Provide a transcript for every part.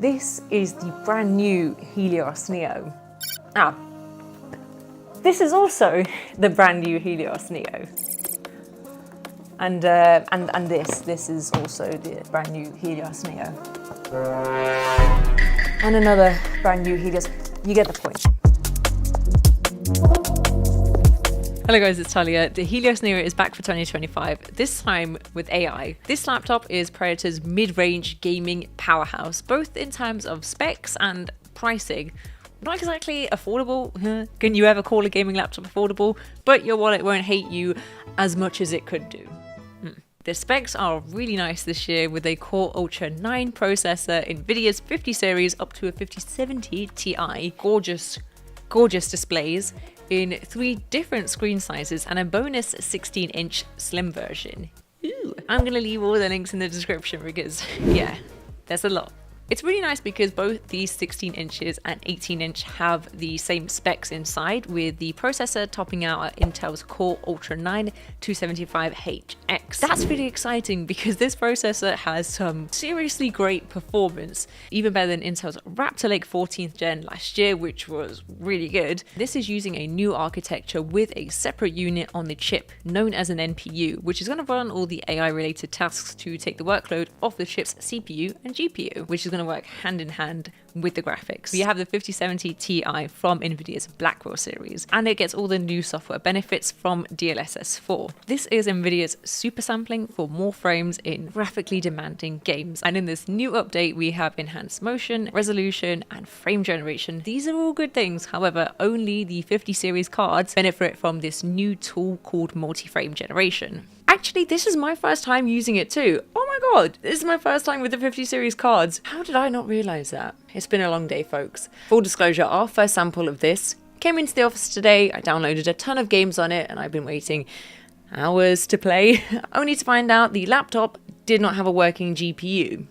This is the brand new Helios Neo. This is also the brand new Helios Neo. And this is also the brand new Helios Neo. And another brand new Helios. You get the point. Hello guys, it's Natalia. The Helios Neo is back for 2025, this time with AI. This laptop is Predator's mid-range gaming powerhouse, both in terms of specs and pricing. Not exactly affordable. Can you ever call a gaming laptop affordable? But your wallet won't hate you as much as it could do. The specs are really nice this year with a Core Ultra 9 processor, Nvidia's 50 series up to a 5070 Ti, gorgeous displays in 3 different screen sizes and a bonus 16-inch slim version. Ooh. I'm gonna leave all the links in the description because yeah, there's a lot. It's really nice because both these 16 inches and 18 inch have the same specs inside, with the processor topping out at Intel's Core Ultra 9 275HX. That's really exciting because this processor has some seriously great performance, even better than Intel's Raptor Lake 14th gen last year, which was really good. This is using a new architecture with a separate unit on the chip known as an NPU, which is going to run all the AI related tasks to take the workload off the chip's CPU and GPU, which is going to work hand in hand with the graphics. We have the 5070 Ti from Nvidia's Blackwell series, and it gets all the new software benefits from DLSS 4. This is Nvidia's super sampling for more frames in graphically demanding games. And in this new update, we have enhanced motion, resolution, and frame generation. These are all good things. However, only the 50 series cards benefit from this new tool called multi-frame generation. Actually, this is my first time using it too. Oh my god, this is my first time with the 50 series cards. How did I not realize that? It's been a long day, folks. Full disclosure, our first sample of this came into the office today. I downloaded a ton of games on it and I've been waiting hours to play, only to find out the laptop did not have a working GPU.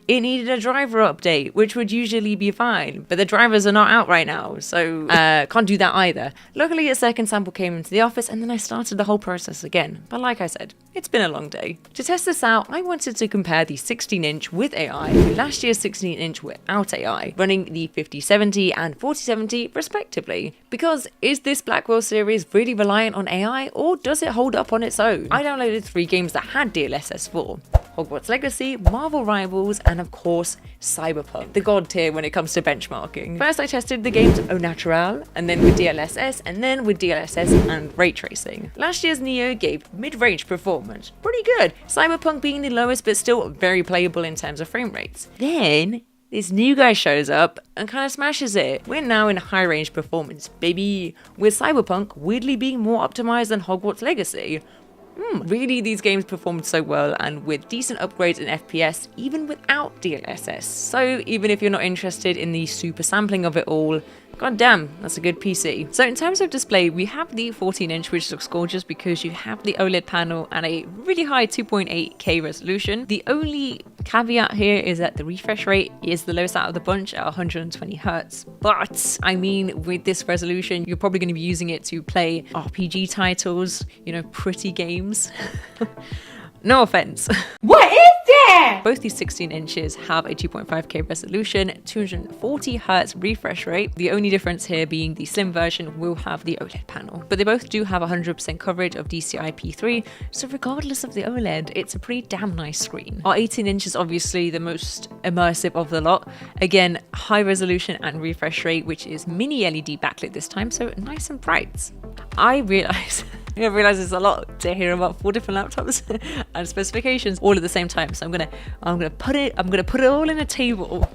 It needed a driver update, which would usually be fine, but the drivers are not out right now, so can't do that either. Luckily, a second sample came into the office and then I started the whole process again. But like I said, it's been a long day. To test this out, I wanted to compare the 16-inch with AI with last year's 16-inch without AI, running the 5070 and 4070 respectively. Because is this Blackwell series really reliant on AI, or does it hold up on its own? I downloaded 3 games that had DLSS 4. Hogwarts Legacy, Marvel Rivals, and of course, Cyberpunk, the god tier when it comes to benchmarking. First I tested the games au naturel, and then with DLSS, and then with DLSS and ray tracing. Last year's Neo gave mid-range performance, pretty good, Cyberpunk being the lowest but still very playable in terms of frame rates. Then this new guy shows up and kind of smashes it. We're now in high range performance, baby, with Cyberpunk weirdly being more optimized than Hogwarts Legacy. Really, these games performed so well and with decent upgrades in FPS even without DLSS. So even if you're not interested in the super sampling of it all, god damn, that's a good PC. So in terms of display, we have the 14-inch, which looks gorgeous because you have the OLED panel and a really high 2.8K resolution. The only caveat here is that the refresh rate is the lowest out of the bunch at 120 Hz. But I mean, with this resolution, you're probably going to be using it to play RPG titles, you know, pretty games. No offense. What is that? Both these 16 inches have a 2.5K resolution, 240 Hz refresh rate. The only difference here being the slim version will have the OLED panel, but they both do have 100% coverage of DCI-P3, so regardless of the OLED, it's a pretty damn nice screen. Our 18 inch is obviously the most immersive of the lot. Again, high resolution and refresh rate, which is mini LED backlit this time, so nice and bright. I realize it's a lot to hear about 4 different laptops and specifications all at the same time. So I'm gonna put it all in a table.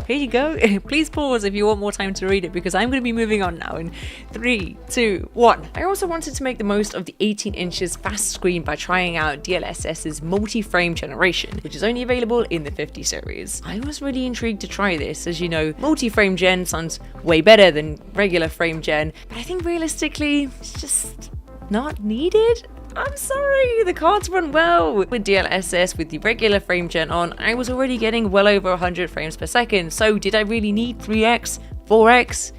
Here you go. Please pause if you want more time to read it because I'm going to be moving on now in 3, 2, 1. I also wanted to make the most of the 18 inches fast screen by trying out DLSS's multi-frame generation, which is only available in the 50 series. I was really intrigued to try this, as you know, multi-frame gen sounds way better than regular frame gen, but I think realistically it's just not needed. I'm sorry, the cards run well. With DLSS, with the regular frame gen on, I was already getting well over 100 frames per second, so did I really need 3x, 4x?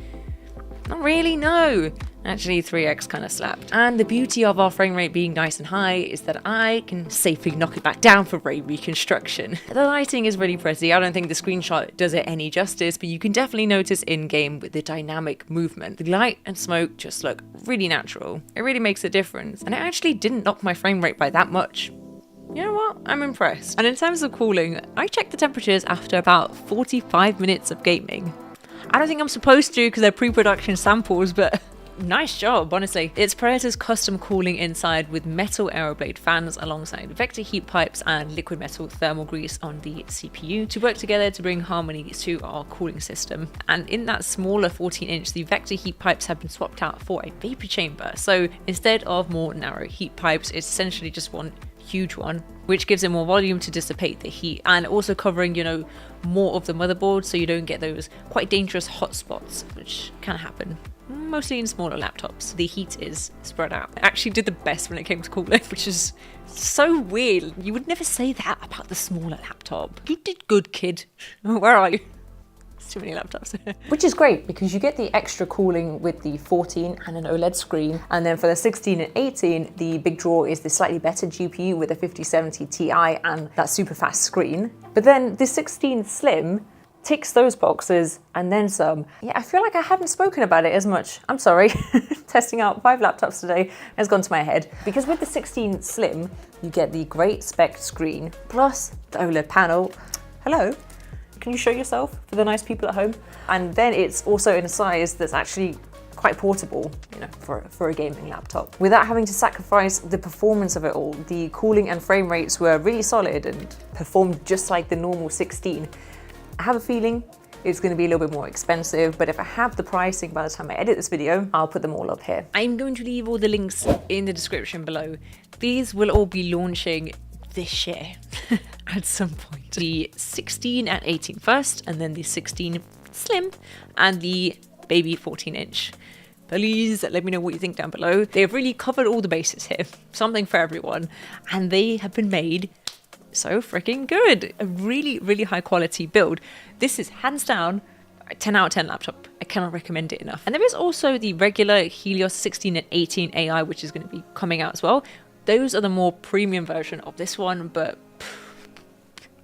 Not really, no. Actually, 3x kind of slapped. And the beauty of our frame rate being nice and high is that I can safely knock it back down for ray reconstruction. The lighting is really pretty. I don't think the screenshot does it any justice, but you can definitely notice in-game with the dynamic movement. The light and smoke just look really natural. It really makes a difference. And it actually didn't knock my frame rate by that much. You know what? I'm impressed. And in terms of cooling, I checked the temperatures after about 45 minutes of gaming. I don't think I'm supposed to because they're pre-production samples, but nice job, honestly. It's Predator's custom cooling inside with metal aeroblade fans alongside vector heat pipes and liquid metal thermal grease on the CPU to work together to bring harmony to our cooling system. And in that smaller 14-inch, the vector heat pipes have been swapped out for a vapor chamber. So instead of more narrow heat pipes, it's essentially just one huge one, which gives it more volume to dissipate the heat and also covering, you know, more of the motherboard so you don't get those quite dangerous hot spots, which can happen. Mostly in smaller laptops. The heat is spread out. It actually did the best when it came to cooling, which is so weird. You would never say that about the smaller laptop. You did good, kid. Where are you? It's too many laptops. Which is great because you get the extra cooling with the 14 and an OLED screen. And then for the 16 and 18, the big draw is the slightly better GPU with a 5070 Ti and that super fast screen. But then the 16 Slim ticks those boxes and then some. Yeah, I feel like I haven't spoken about it as much. I'm sorry. Testing out 5 laptops today has gone to my head. Because with the 16 Slim, you get the great spec screen plus the OLED panel. Hello, can you show yourself for the nice people at home? And then it's also in a size that's actually quite portable, you know, for a gaming laptop. Without having to sacrifice the performance of it all, the cooling and frame rates were really solid and performed just like the normal 16. I have a feeling it's going to be a little bit more expensive, but if I have the pricing by the time I edit this video, I'll put them all up here. I'm going to leave all the links in the description below. These will all be launching this year at some point. The 16 and 18 first, and then the 16 Slim and the baby 14-inch. Please let me know what you think down below. They have really covered all the bases here. Something for everyone. And they have been made so freaking good. A really, really high quality build. This is hands down a 10 out of 10 laptop. I cannot recommend it enough. And there is also the regular Helios 16 and 18 AI, which is going to be coming out as well. Those are the more premium version of this one, but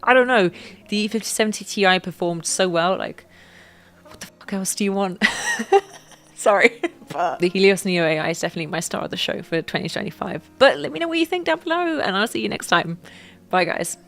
I don't know. The 5070 Ti performed so well. Like, what the fuck else do you want? Sorry. But the Helios Neo AI is definitely my star of the show for 2025. But let me know what you think down below, and I'll see you next time. Bye, guys.